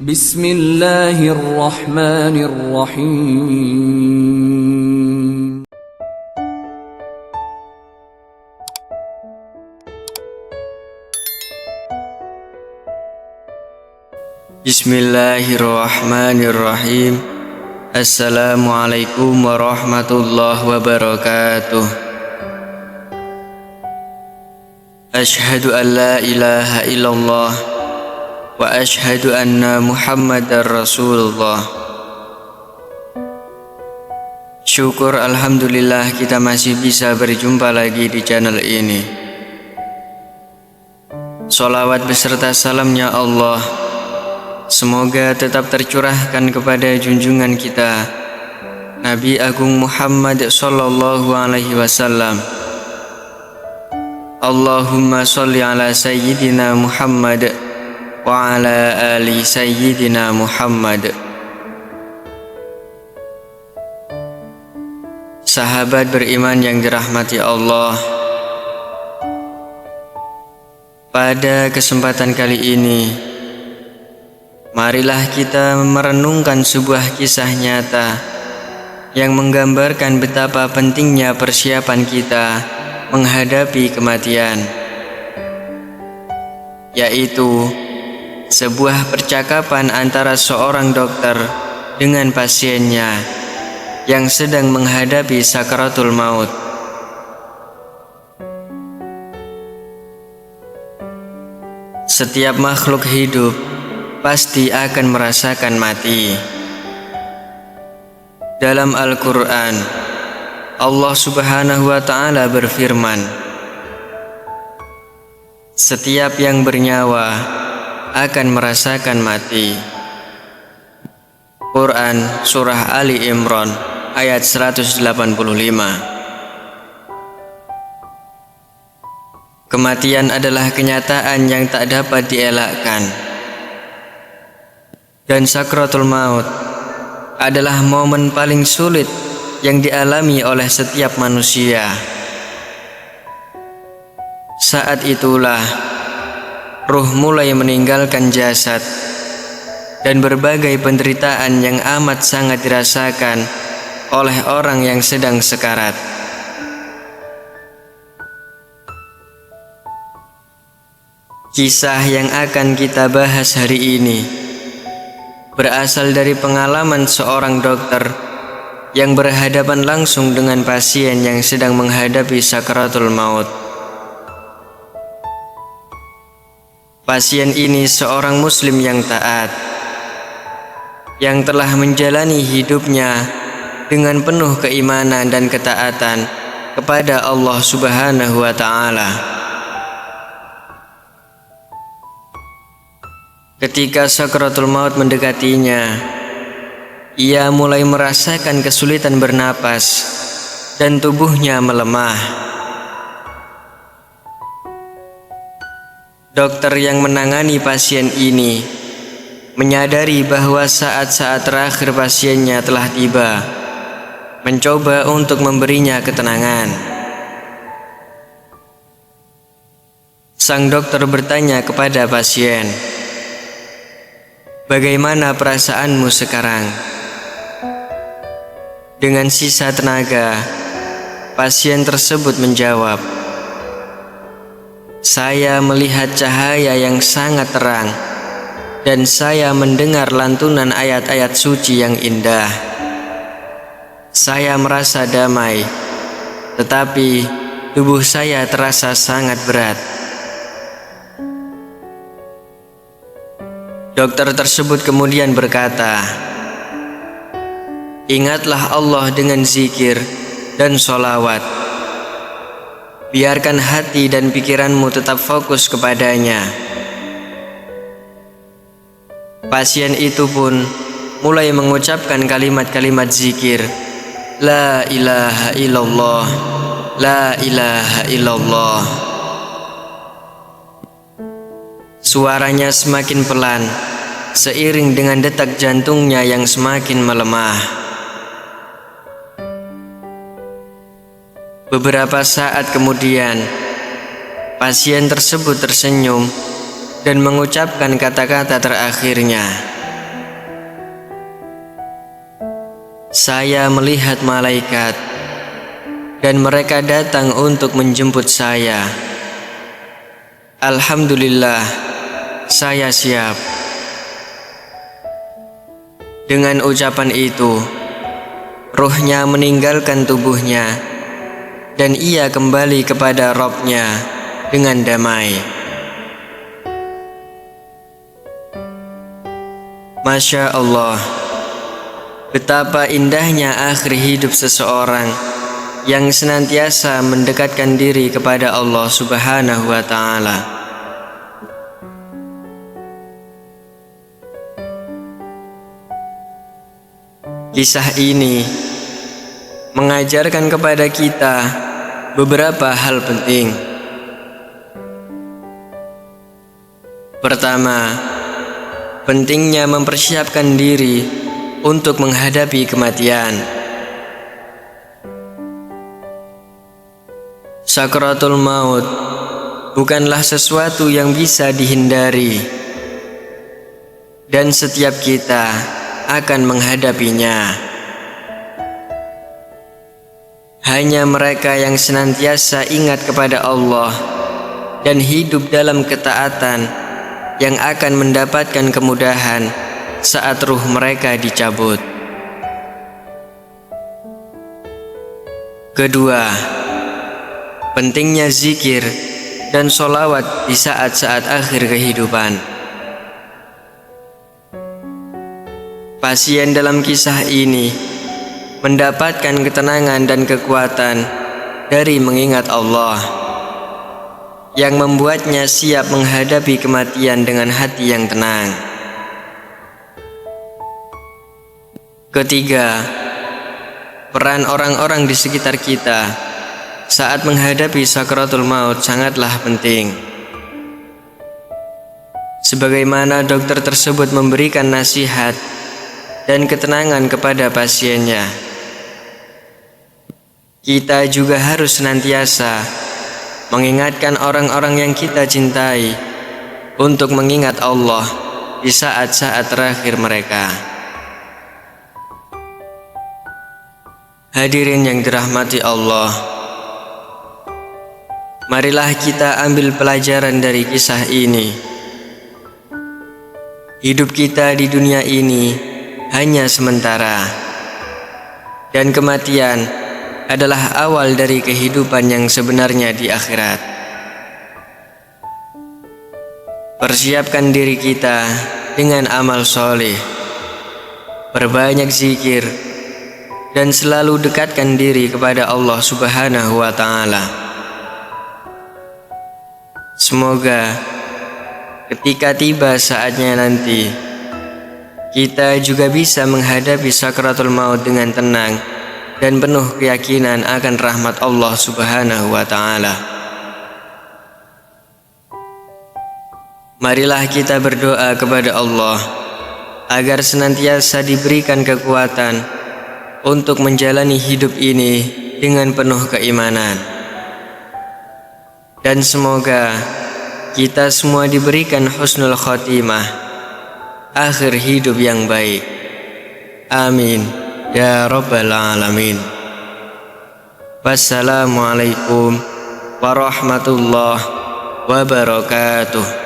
Bismillahirrahmanirrahim. Bismillahirrahmanirrahim. Assalamualaikum warahmatullahi wabarakatuh. Asyhadu an la ilaha illallah wa asyhadu anna Muhammadar Rasulullah. Syukur alhamdulillah kita masih bisa berjumpa lagi di channel ini. Sholawat beserta salamnya Allah semoga tetap tercurahkan kepada junjungan kita Nabi Agung Muhammad sallallahu alaihi wasallam. Allahumma sholli ala sayyidina Muhammad wa ala ali sayyidina Muhammad. Sahabat beriman yang dirahmati Allah, pada kesempatan kali ini marilah kita merenungkan sebuah kisah nyata yang menggambarkan betapa pentingnya persiapan kita menghadapi kematian, yaitu sebuah percakapan antara seorang dokter dengan pasiennya yang sedang menghadapi sakaratul maut. Setiap makhluk hidup pasti akan merasakan mati. Dalam Al-Quran, Allah Subhanahu wa Ta'ala berfirman, setiap yang bernyawa akan merasakan mati. Quran Surah Ali Imran ayat 185. Kematian adalah kenyataan yang tak dapat dielakkan, dan sakratul maut adalah momen paling sulit yang dialami oleh setiap manusia. Saat itulah ruh mulai meninggalkan jasad, dan berbagai penderitaan yang amat sangat dirasakan oleh orang yang sedang sekarat. Kisah yang akan kita bahas hari ini berasal dari pengalaman seorang dokter yang berhadapan langsung dengan pasien yang sedang menghadapi sakaratul maut. Pasien ini seorang muslim yang taat, yang telah menjalani hidupnya dengan penuh keimanan dan ketaatan kepada Allah Subhanahu wa Ta'ala. Ketika sakaratul maut mendekatinya, ia mulai merasakan kesulitan bernapas dan tubuhnya melemah. Dokter yang menangani pasien ini menyadari bahwa saat-saat terakhir pasiennya telah tiba, mencoba untuk memberinya ketenangan. Sang dokter bertanya kepada pasien, "Bagaimana perasaanmu sekarang?" Dengan sisa tenaga, pasien tersebut menjawab, "Saya melihat cahaya yang sangat terang, dan saya mendengar lantunan ayat-ayat suci yang indah. Saya merasa damai, tetapi tubuh saya terasa sangat berat." Dokter tersebut kemudian berkata, "Ingatlah Allah dengan zikir dan sholawat. Biarkan hati dan pikiranmu tetap fokus kepadanya." Pasien itu pun mulai mengucapkan kalimat-kalimat zikir, "La ilaha illallah, la ilaha illallah." Suaranya semakin pelan seiring dengan detak jantungnya yang semakin melemah. Beberapa saat kemudian, pasien tersebut tersenyum dan mengucapkan kata-kata terakhirnya, saya melihat malaikat dan mereka datang untuk menjemput saya. Alhamdulillah, saya siap. Dengan ucapan itu, ruhnya meninggalkan tubuhnya dan ia kembali kepada Rabb-Nya dengan damai. Masya Allah, betapa indahnya akhir hidup seseorang yang senantiasa mendekatkan diri kepada Allah Subhanahu wa Ta'ala. Kisah ini mengajarkan kepada kita beberapa hal penting. Pertama, pentingnya mempersiapkan diri untuk menghadapi kematian. Sakratul maut bukanlah sesuatu yang bisa dihindari, dan setiap kita akan menghadapinya. Hanya mereka yang senantiasa ingat kepada Allah dan hidup dalam ketaatan yang akan mendapatkan kemudahan saat ruh mereka dicabut. Kedua, pentingnya zikir dan sholawat di saat-saat akhir kehidupan. Pasien dalam kisah ini mendapatkan ketenangan dan kekuatan dari mengingat Allah, yang membuatnya siap menghadapi kematian dengan hati yang tenang. Ketiga, peran orang-orang di sekitar kita saat menghadapi sakratul maut sangatlah penting. Sebagaimana dokter tersebut memberikan nasihat dan ketenangan kepada pasiennya, kita juga harus senantiasa mengingatkan orang-orang yang kita cintai untuk mengingat Allah di saat-saat terakhir mereka. Hadirin yang dirahmati Allah, marilah kita ambil pelajaran dari kisah ini. Hidup kita di dunia ini hanya sementara, dan kematian adalah awal dari kehidupan yang sebenarnya di akhirat. Persiapkan diri kita dengan amal soleh, perbanyak zikir, dan selalu dekatkan diri kepada Allah Subhanahu wa Ta'ala. Semoga ketika tiba saatnya nanti, kita juga bisa menghadapi sakratul maut dengan tenang dan penuh keyakinan akan rahmat Allah Subhanahu wa Ta'ala. Marilah kita berdoa kepada Allah agar senantiasa diberikan kekuatan untuk menjalani hidup ini dengan penuh keimanan. Dan semoga kita semua diberikan husnul khotimah, akhir hidup yang baik. Amin ya rabbal alamin. Wassalamualaikum warahmatullahi wabarakatuh.